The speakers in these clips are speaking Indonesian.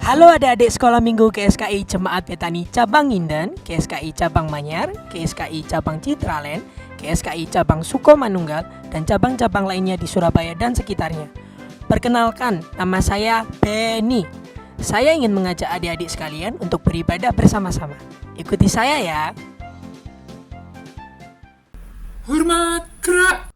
Halo adik-adik sekolah minggu KSKI Jemaat Betani Cabang Nginden, KSKI Cabang Manyar, KSKI Cabang Citraland, KSKI Cabang Sukomanunggal, dan cabang-cabang lainnya di Surabaya dan sekitarnya. Perkenalkan, nama saya Benny. Saya ingin mengajak adik-adik sekalian untuk beribadah bersama-sama. Ikuti saya ya. Hormat gerak.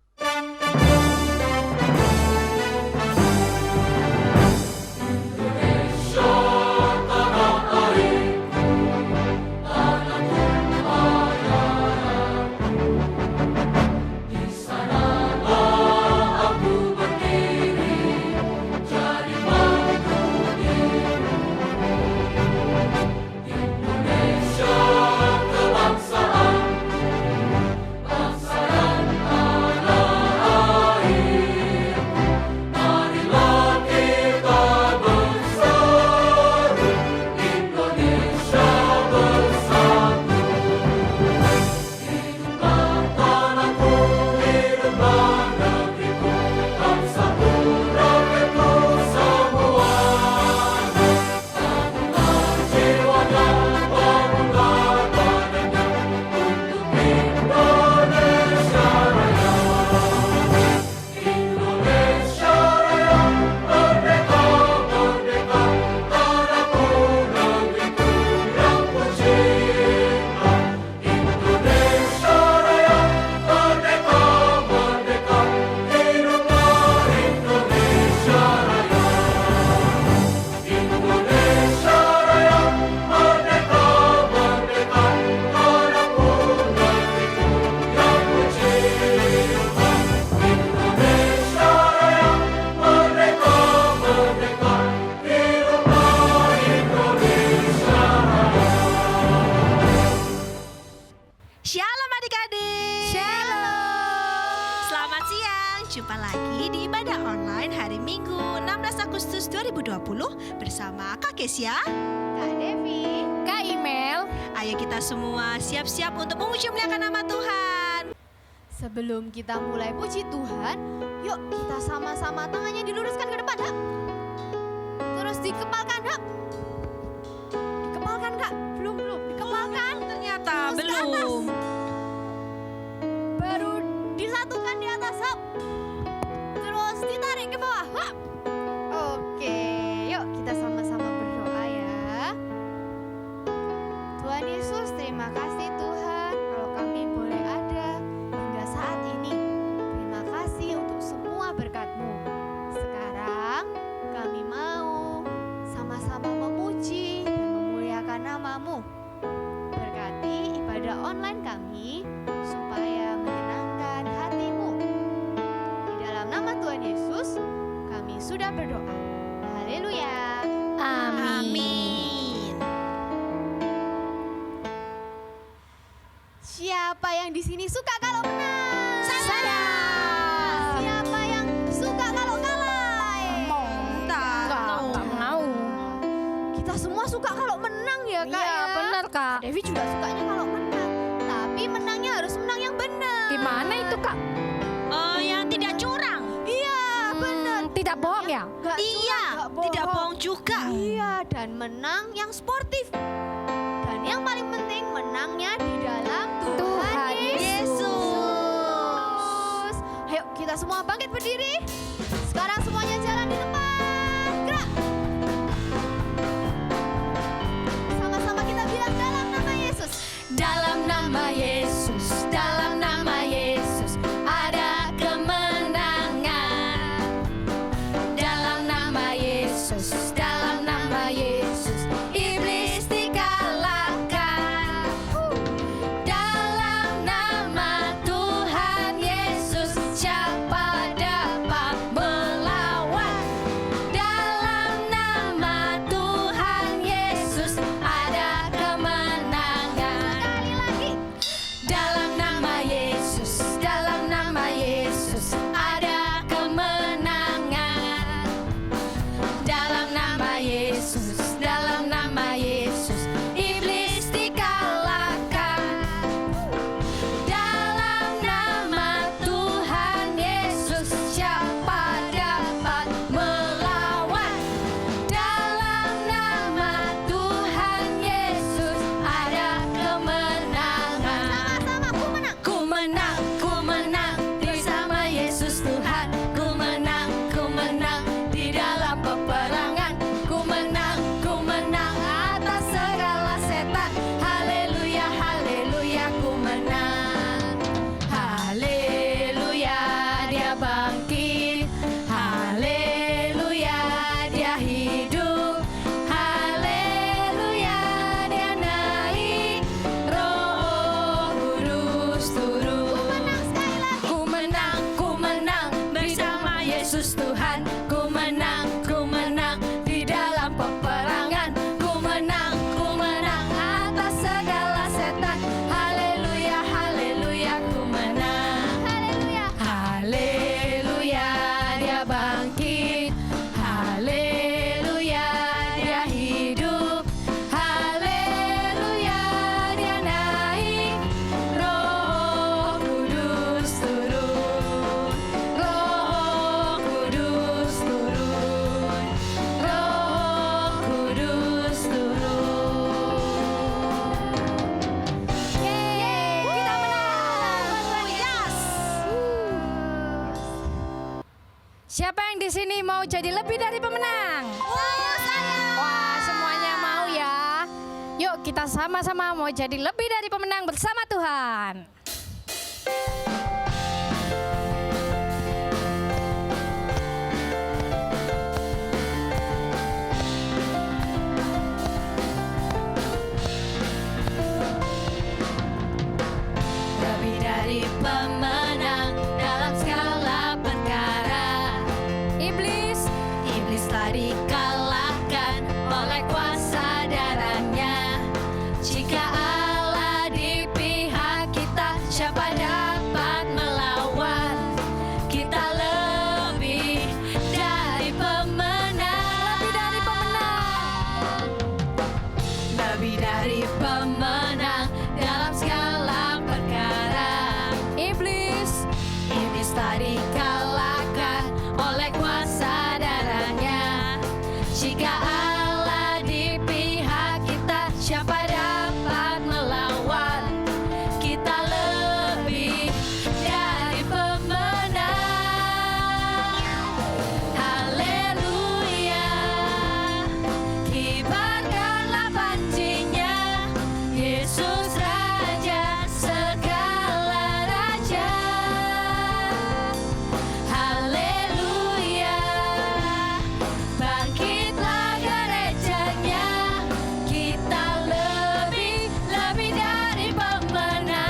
Shalom adik-adik. Shalom. Selamat siang. Jumpa lagi di ibadah online hari Minggu 16 Agustus 2020 bersama Kak Kesia, Kak Devi, Kak Imel. Ayo kita semua siap-siap untuk memuji muliakan nama Tuhan. Sebelum kita mulai puji Tuhan, yuk kita sama-sama tangannya diluruskan ke depan, Kak. Terus dikepalkan, Kak. Dikepalkan, Kak. Belum, dikepalkan. Ternyata Terus ke atas. belum. Baru disatukan di atas, Kak. Terus ditarik ke bawah, Kak. Oke, yuk kita sama-sama berdoa ya. Tuhan Yesus, terima kasih Tuhan kalau kami boleh ada hingga saat ini. Terima kasih untuk semua berkat-Mu. Sekarang kami mau sama-sama memuji dan memuliakan nama-Mu. Berkati ibadah online kami supaya menyenangkan hati-Mu. Di dalam nama Tuhan Yesus kami sudah berdoa. Haleluya. Amin. Siapa yang di sini suka kalau menang? Saya. Siapa yang suka kalau kalah? Tak mau. Kita semua suka kalau menang ya, Kak. Iya, ya? benar, Kak. Devi juga sukanya kalau menang. Tapi menangnya harus menang yang benar. Gimana itu, Kak? Yang tidak curang. Iya, benar. Tidak bohong ya? Gak Iya, curang, gak tidak bohong juga. Iya, dan menang yang sportif. Dan yang paling penting menangnya di dalam Tuhan Tuhan Yesus. Ayo kita semua bangkit berdiri. Sekarang semuanya jalan di tempat. Gerak. Sama-sama kita bilang dalam nama Yesus. Dalam nama Yesus, dalam nama Yesus ada kemenangan. Dalam nama Yesus, dalam nama Yesus iblis dikalahkan. Dalam nama Tuhan Yesus siapa dapat jadi lebih dari pemenang? Wah, semuanya mau ya. Yuk kita sama-sama mau jadi lebih dari pemenang bersama Tuhan. Lebih dari pemenang dalam segala perkara. Iblis telah dikalahkan oleh kuasa darahnya. Jika Allah di pihak kita, siapa dapat melawan? Kita lebih dari pemenang. Lebih dari pemenang dalam segala perkara. Iblis telah dikalahkan oleh kuasa darahnya. Jika Allah di pihak kita, siapa dapat melawan? Kita lebih dari pemenang. Haleluya, kibarkanlah pancinya, Yesus Raja segala raja. Haleluya, bangkitlah gerejanya, kita lebih dari pemenang.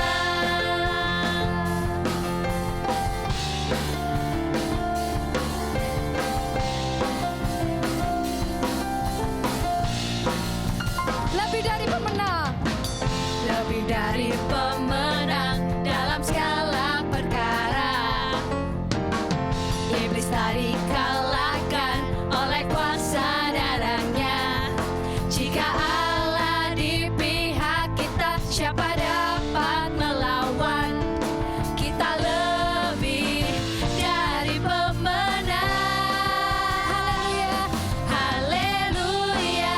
Lebih dari pemenang. Lebih dari pemenang dalam segala perkara. Iblis telah dikalahkan oleh kuasa darahnya. Jika Allah di pihak kita, siapa dapat melawan? Kita lebih dari pemenang. Haleluya,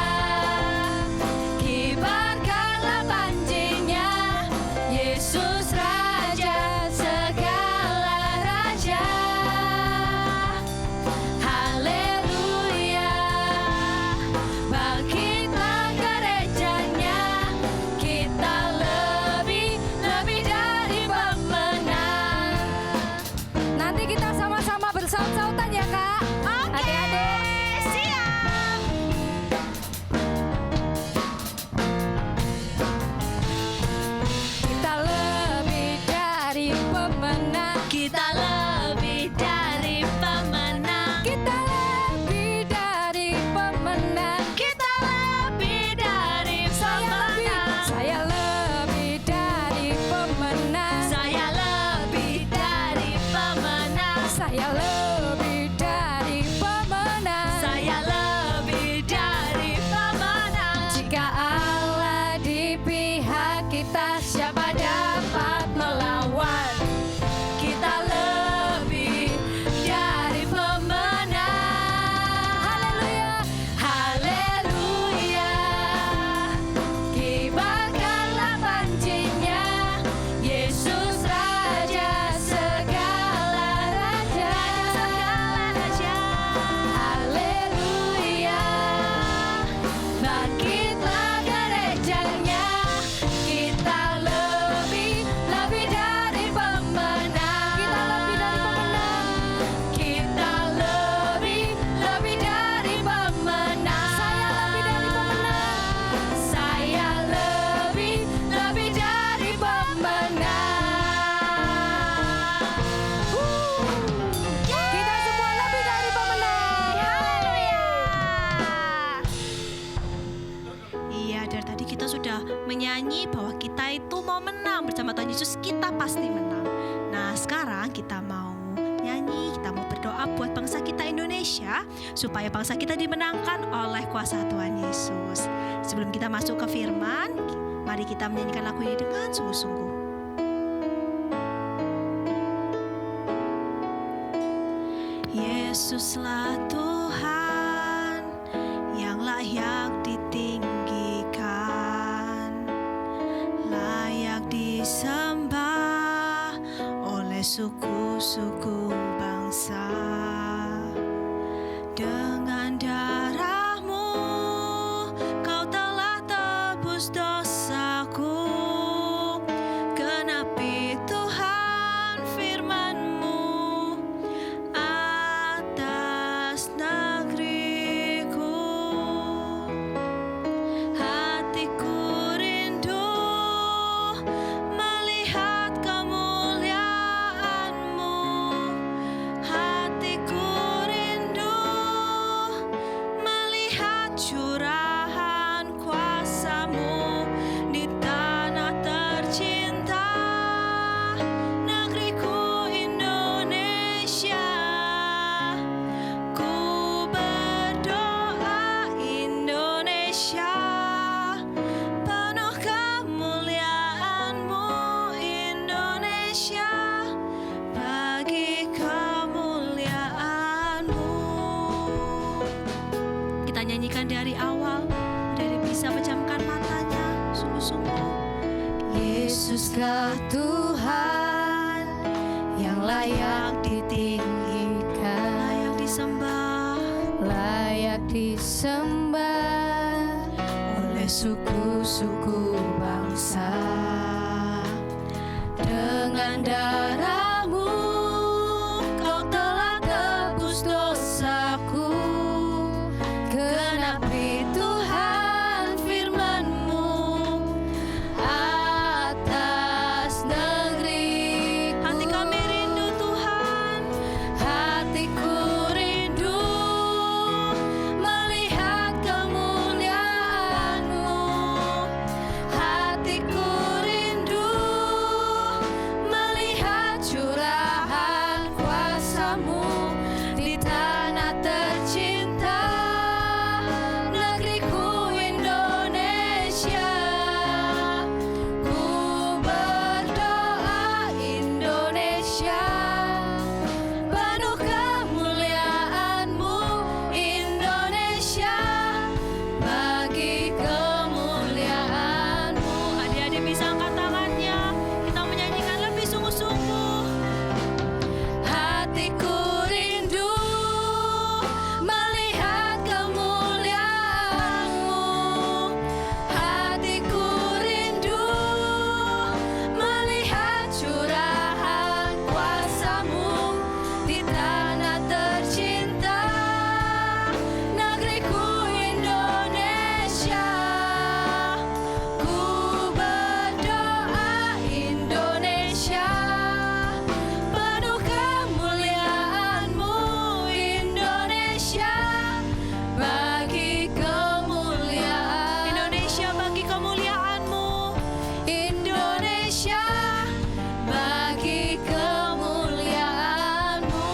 kibarkanlah pancinya, Yesus Raja segala raja. Haleluya, bangkitlah gerejanya, kita lebih dari pemenang. Nanti kita sama-sama bersaut-sautan ya Kak. Adik-adik siap. Kita lebih dari pemenang. Kita lebih dari pemenang. Kita lebih dari pemenang. Kita lebih dari pemenang. Saya lebih dari pemenang. Saya lebih dari pemenang. Saya lebih dari pemenang. Saya lebih dari pemenang. Jika Allah di pihak kita, siapa dapat melawan? Kita lebih dari pemenang. Haleluya, kibarkanlah pancinya, Yesus Raja segala raja. Haleluya, bangkitlah gerejanya, kita lebih dari pemenang. Kita lebih dari pemenang. Saya lebih dari pemenang. Kita semua lebih dari pemenang. Haleluya. Iya, dari tadi kita sudah menyanyi bahwa kita itu mau menang bersama Tuhan Yesus, kita pasti menang. Nah, sekarang kita mau nyanyi, kita mau berdoa buat bangsa kita Indonesia supaya bangsa kita dimenangkan oleh kuasa Tuhan Yesus. Sebelum kita masuk ke firman, mari kita menyanyikan lagu ini dengan sungguh-sungguh. Yesuslah Tuhan yang layak ditinggikan, layak disembah oleh suku-suku bangsa. Indonesia, penuh kemuliaan-Mu Indonesia, bagi kemuliaan-Mu. Kita nyanyikan dari awal, dari bisa pejamkan matanya, sungguh-sungguh. Yesuskah Tuhan yang layak ditinggikan, Layak disembah layak disembah oleh suku-suku bangsa. Dengan darah-Mu Kau telah tebus dosaku. Genapi Tuhan firman-Mu atas negeriku. hati kami rindu Tuhan, Hatiku rindu melihat kemuliaan-Mu. Hatiku rindu melihat curahan kuasa-Mu di tanah tercinta, negeriku Indonesia. Ku berdoa Indonesia, penuh kemuliaan-Mu Indonesia, bagi kemuliaan-Mu. adik-adik bisa angkat tangannya, kita menyanyikan lebih sungguh-sungguh. Hatiku rindu melihat kemuliaan-Mu. Hatiku rindu melihat curahan kuasa-Mu di tanah tercinta, negeriku Indonesia. Ku berdoa Indonesia, penuh kemuliaan-Mu Indonesia, bagi kemuliaan. Indonesia bagi kemuliaan-Mu, Indonesia, bagi kemuliaan-Mu.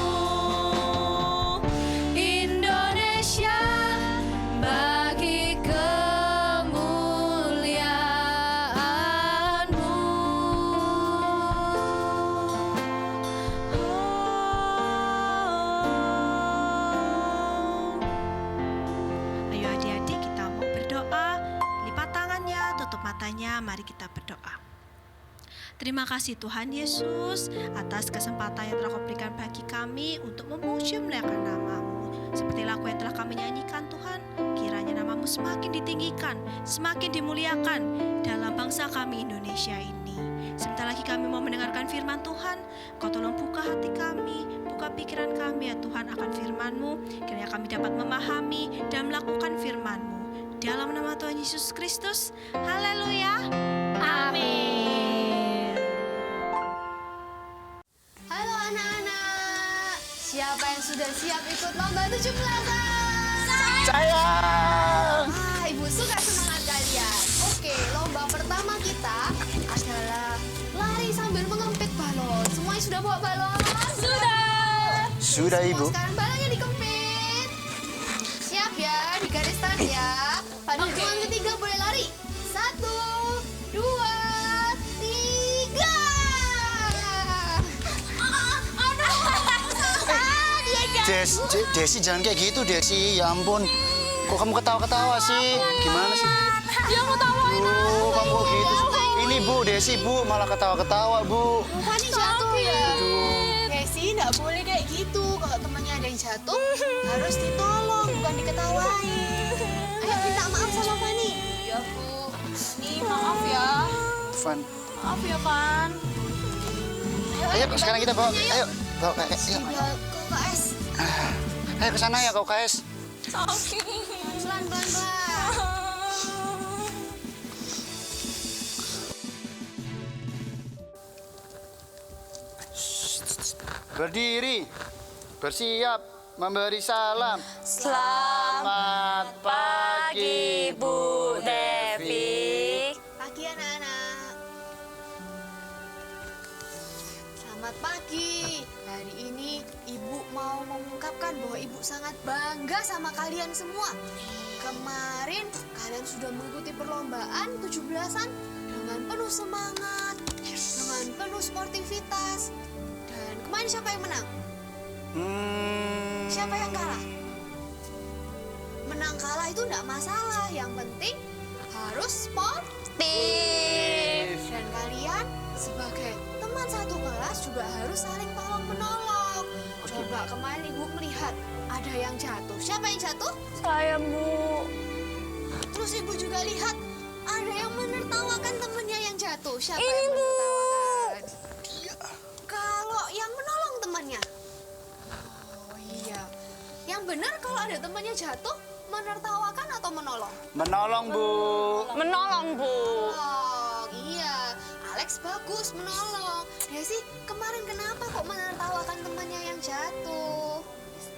Indonesia, bagi kemuliaan-Mu. Ayo adik-adik, kita mau berdoa. Lipat tangannya, tutup matanya, mari kita berdoa. Terima kasih Tuhan Yesus atas kesempatan yang telah Kau berikan bagi kami untuk memuji memuliakan nama-Mu. Seperti lagu yang telah kami nyanyikan Tuhan, kiranya nama-Mu semakin ditinggikan, semakin dimuliakan dalam bangsa kami Indonesia ini. Sebentar lagi kami mau mendengarkan firman Tuhan. Kau tolong buka hati kami, buka pikiran kami ya Tuhan akan firman-Mu. Kiranya kami dapat memahami dan melakukan firman-Mu. Dalam nama Tuhan Yesus Kristus, haleluya. Amin. Halo anak-anak, siapa yang sudah siap ikut lomba 17-an? Saya. Ibu suka semangat kalian. Oke, lomba pertama kita adalah lari sambil mengempit balon. Semuanya sudah bawa balon? Sudah, Ibu. Sekarang balonnya dikempit. Siap ya, di garis start ya. Pada hitungan ketiga boleh lari. 1, 2, 3. Desi jangan kayak gitu, Desi. Ya ampun. Kok kamu ketawa-ketawa sih? Gimana sih? Dia mau tawain Kamu kok gitu sih? Ini Bu, Desi Bu, malah ketawa-ketawa Bu. Fani jatuh ya. Aduh. Desi nggak boleh kayak gitu. Kalau temannya ada yang jatuh, harus ditolong, bukan diketawain. Ayo minta maaf sama Fani. Iya Bu. Nih maaf ya. Van. Maaf ya Van. Ayo sekarang kita bawa. Ayo bawa ke ayo. Tinggal ke KS. Ayo ke sana ya kau KS. Pelan-pelan. Berdiri. Bersiap memberi salam. Selamat pagi Bu Devi. Pagi anak-anak. Selamat pagi. Hari ini Ibu mau mau mengungkapkan bahwa Ibu sangat bangga sama kalian semua. Kemarin kalian sudah mengikuti perlombaan 17-an dengan penuh semangat, dengan penuh sportivitas. Dan kemarin siapa yang menang? Siapa yang kalah? Menang kalah itu enggak masalah, yang penting harus sportif. Dan kalian sebagai teman satu kelas juga harus saling tolong menolong. Coba kemarin Ibu melihat ada yang jatuh. Siapa yang jatuh? Saya, Bu. Terus Ibu juga lihat ada yang menertawakan temannya yang jatuh. Siapa yang menertawakan? Kalau yang menolong temannya. Oh iya. Yang benar kalau ada temannya jatuh, menertawakan atau menolong? Menolong, Bu. Menolong, Bu. Menolong, iya. Alex bagus menolong. Desi, kemarin kenapa kok menertawakan temannya yang jatuh?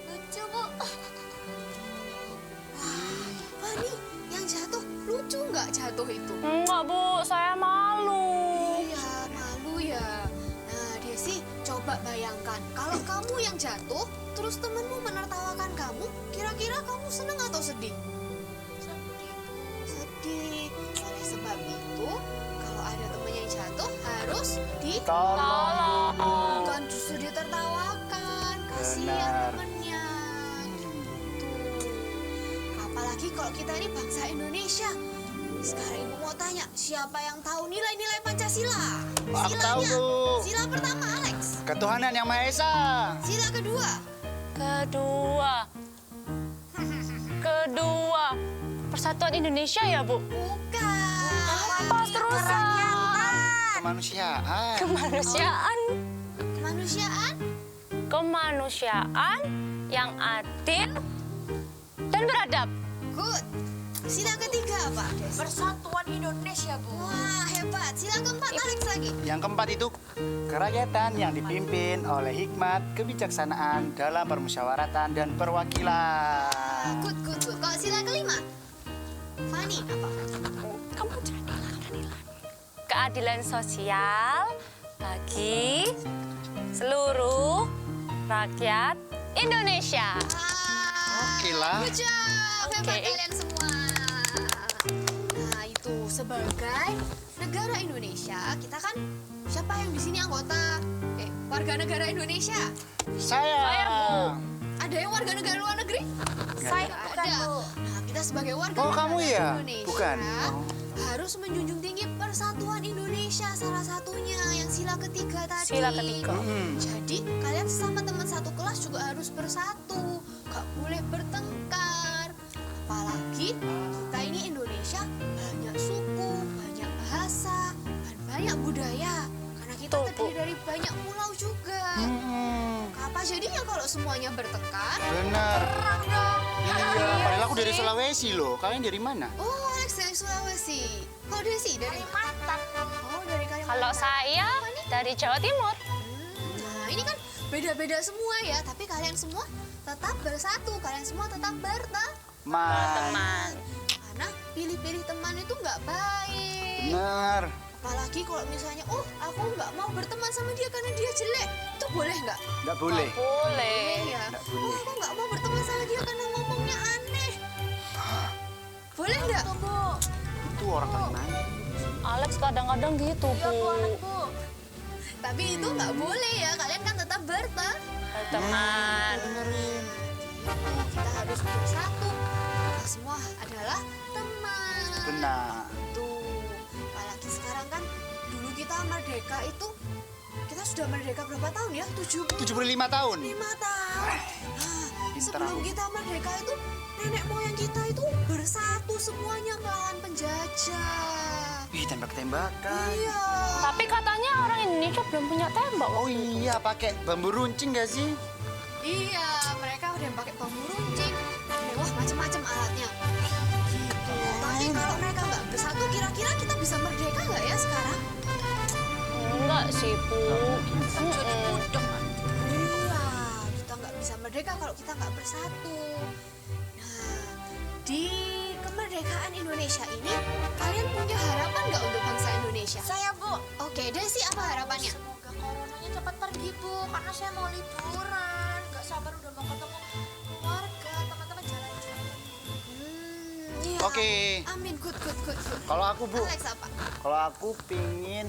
Lucu, Bu. Wah, Fani, yang jatuh lucu nggak jatuh itu? Enggak, Bu. Saya malu. Iya, malu ya. Nah, Desi, coba bayangkan kalau kamu yang jatuh, terus temenmu menertawakan kamu, kira-kira kamu seneng atau sedih? Sedih. Oleh sebab itu, kalau ada temennya yang jatuh, harus Tolong, Bu. bukan justru ditertawakan. Kasihan Benar. temennya. Tuh. Apalagi kalau kita ini bangsa Indonesia. Sekarang Ibu mau tanya, siapa yang tahu nilai-nilai Pancasila? Aku tahu, Silanya. Bu. Sila pertama, Alex. Ketuhanan Yang Maha Esa. Sila kedua. Kedua. Persatuan Indonesia ya, Bu? Bukan. Apa terusan? Kemanusiaan. Kemanusiaan. Kemanusiaan. Kemanusiaan yang adil dan beradab. Good. Sila ketiga apa? Persatuan Indonesia, Bu. Wah, hebat. Sila keempat, Alex lagi. Yang keempat itu kerakyatan yang dipimpin oleh hikmat, kebijaksanaan dalam permusyawaratan dan perwakilan. Good, good, good. Kalau sila kelima? Fani, apa? Kamu keadilan sosial bagi seluruh rakyat Indonesia. Oke lah. Good job. Hebat Oke. kalian semua. Nah, itu sebagai negara Indonesia, kita kan siapa yang di sini anggota? Warga negara Indonesia. Saya. Bu. Ada yang warga negara luar negeri? Saya Nggak bukan, ada. Bu. Nah, kita sebagai warga Oh, negara kamu ya? Indonesia Bukan. harus menjunjung tinggi persatuan Indonesia, salah satunya yang sila ketiga tadi. Sila ketiga. Jadi kalian sesama teman satu kelas juga harus bersatu, gak boleh bertengkar. Apalagi kita ini Indonesia banyak suku, banyak bahasa, dan banyak budaya. Karena kita Betul, Bu. terdiri dari banyak pulau juga. Apa jadinya kalau semuanya bertengkar? Benar. Perang dong. Iya, padahal aku dari Sulawesi loh. Kalian dari mana? Oh, Alex dari Sulawesi. Kalau Desi dari Kalimantan. Oh, dari Kalimantan. Kalau saya dari Jawa Timur. Nah, ini kan beda-beda semua ya, tapi kalian semua tetap bersatu, kalian semua tetap berteman. Teman. Karena pilih-pilih teman itu nggak baik. Benar. Apalagi kalau misalnya, oh aku nggak mau berteman sama dia karena dia jelek, itu boleh nggak? Nggak boleh. Boleh. Ya. Nggak Oh boleh. aku nggak mau berteman sama dia karena ngomongnya aneh. Boleh nggak? Itu orang Kalimantan. Alex kadang-kadang gitu, Bu. Tapi itu nggak boleh ya, kalian kan tetap Teman. Dengerin. Kita harus bersatu. Kita semua adalah teman. Benar. Tuh, apalagi sekarang kan dulu kita merdeka itu kita sudah merdeka berapa tahun ya? 75 tahun. 5 tahun. Nah, Pinter sebelum aku. kita merdeka itu nenek moyang kita itu bersatu semuanya melawan penjajah. Wih, tembak-tembakan. Iya. Tapi katanya orang Indonesia belum punya tembak. Oh iya, pakai bambu runcing gak sih? Iya, mereka udah pakai bambu runcing. Wah, macam-macam alatnya. Gitu. Tapi kalau mereka nggak bersatu, kira-kira kita bisa merdeka nggak ya sekarang? Enggak sih, Bu. Iya, kita nggak bisa merdeka kalau kita nggak bersatu. Nah, di kemerdekaan Indonesia ini, kalian punya harapan nggak untuk bangsa Indonesia? Saya, Bu. Oke, Desi apa harapannya? Semoga coronanya cepat pergi, Bu. Karena saya mau liburan. Nggak sabar udah mau ketemu keluarga, teman-teman jalan-jalan. Iya. Oke. Amin, good. Kalau aku Bu, Alex apa? kalau aku pingin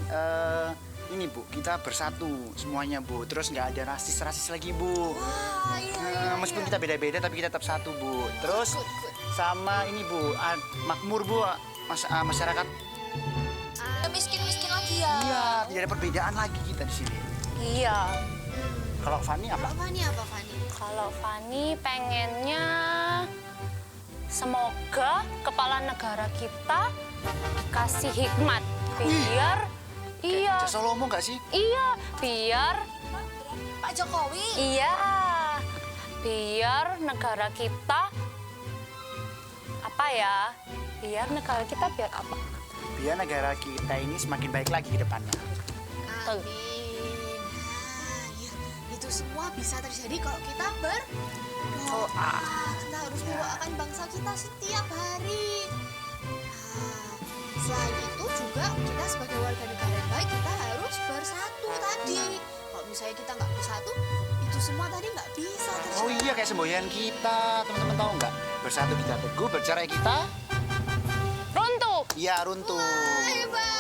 ini Bu, kita bersatu semuanya Bu. Terus nggak ada rasis lagi Bu. Wah, iya. Meskipun kita beda-beda tapi kita tetap satu Bu. Terus Good. sama ini Bu, makmur Bu, masyarakat. Miskin-miskin lagi ya. Iya, tidak ada perbedaan lagi kita di sini. Iya. Kalau Fani apa? Kalau Fani apa, Fani? Kalau Fani pengennya semoga kepala negara kita kasih hikmat biar Kayak Solomo nggak sih? biar Pak Jokowi. biar negara kita biar negara kita biar apa? Biar negara kita ini semakin baik lagi ke depannya. Amin. Nah, ya, itu semua bisa terjadi kalau kita berdoa. Kita harus mendoakan bangsa kita setiap hari. Nah, selain itu juga kita sebagai warga negara yang baik kita harus bersatu tadi. Kalau misalnya kita nggak bersatu, itu semua tadi nggak bisa terjadi. Oh iya, kayak semboyan kita, teman-teman tahu nggak? Bersatu kita teguh, bercerai kita Runtuh. iya runtuh. Hebat.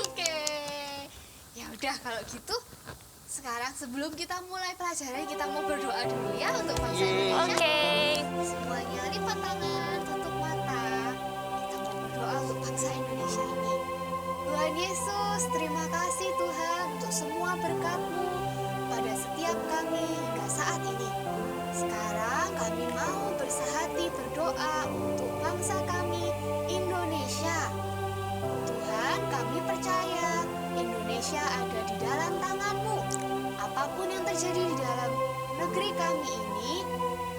Oke. Ya udah kalau gitu sekarang sebelum kita mulai pelajaran kita mau berdoa dulu ya untuk bangsa Indonesia. Oke. Semuanya lipat tangan, tutup mata. Kita mau berdoa untuk bangsa Indonesia ini. Tuhan Yesus, terima kasih Tuhan untuk semua berkat-Mu pada setiap kami hingga saat ini. Sekarang kami mau bersehati berdoa untuk bangsa kami, Indonesia. Tuhan, kami percaya Indonesia ada di dalam tangan-Mu. Apapun yang terjadi di dalam negeri kami ini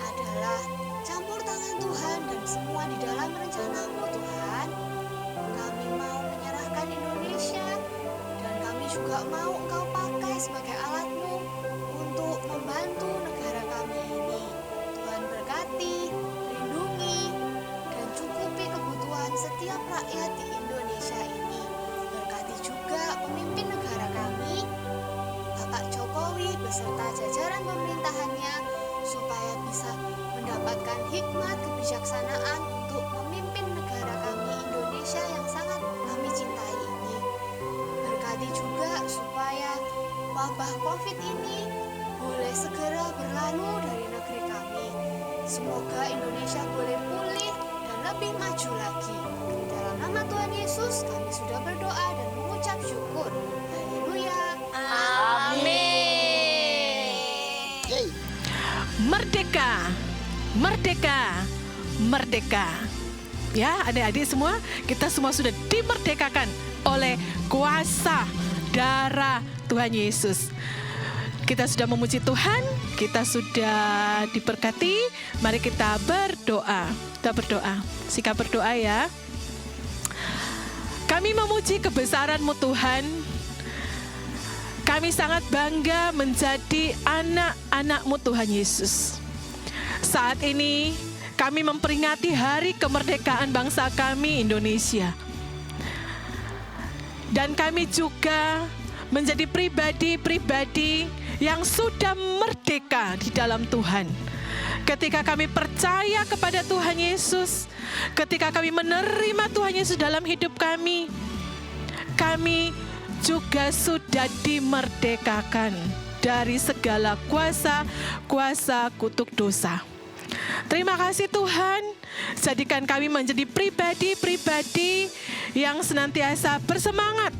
adalah campur tangan Tuhan dan semua di dalam rencana-Mu Tuhan. Kami mau menyerahkan Indonesia dan kami juga mau Engkau pakai sebagai alat-Mu untuk membantu negara kami ini. Tuhan berkati, lindungi, dan cukupi kebutuhan setiap rakyat di Indonesia ini. Berkati juga pemimpin negara kami, Bapak Jokowi beserta jajaran pemerintahannya, supaya bisa mendapatkan hikmat kebijaksanaan untuk memimpin negara kami Indonesia yang sangat kami cintai ini. Berkati juga supaya wabah COVID ini boleh segera berlalu dari negeri kami. Semoga Indonesia boleh pulih dan lebih maju lagi. Dalam nama Tuhan Yesus kami sudah berdoa dan mengucap syukur. Haleluya. Yeay. Merdeka, merdeka, merdeka. Ya, adik-adik semua, kita semua sudah dimerdekakan oleh kuasa darah Tuhan Yesus. Kita sudah memuji Tuhan, kita sudah diberkati. Mari kita berdoa. Kita berdoa. Sikap berdoa ya. Kami memuji kebesaran-Mu Tuhan. Kami sangat bangga menjadi anak-anak-Mu Tuhan Yesus. Saat ini kami memperingati hari kemerdekaan bangsa kami Indonesia. Dan kami juga menjadi pribadi-pribadi yang sudah merdeka di dalam Tuhan. Ketika kami percaya kepada Tuhan Yesus, ketika kami menerima Tuhan Yesus dalam hidup kami, kami juga sudah dimerdekakan dari segala kuasa kutuk dosa. Terima kasih Tuhan, jadikan kami menjadi pribadi-pribadi yang senantiasa bersemangat,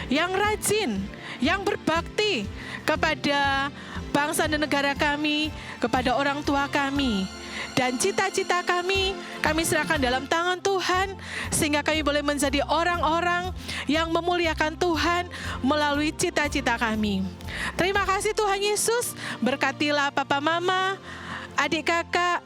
yang rajin, yang berbakti kepada bangsa dan negara kami, kepada orang tua kami. Dan cita-cita kami serahkan dalam tangan Tuhan, sehingga kami boleh menjadi orang-orang yang memuliakan Tuhan melalui cita-cita kami. Terima kasih Tuhan Yesus, berkatilah Papa Mama, adik kakak,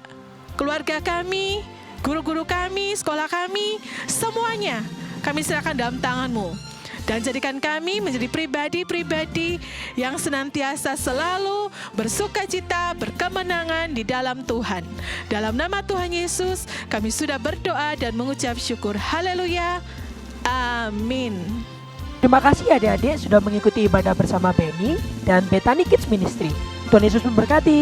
keluarga kami, guru-guru kami, sekolah kami, semuanya kami serahkan dalam tangan-Mu. Dan jadikan kami menjadi pribadi-pribadi yang senantiasa selalu bersukacita, berkemenangan di dalam Tuhan. Dalam nama Tuhan Yesus, kami sudah berdoa dan mengucap syukur. Haleluya. Amin. Terima kasih adik-adik sudah mengikuti ibadah bersama Benny dan Bethany Kids Ministry. Tuhan Yesus memberkati.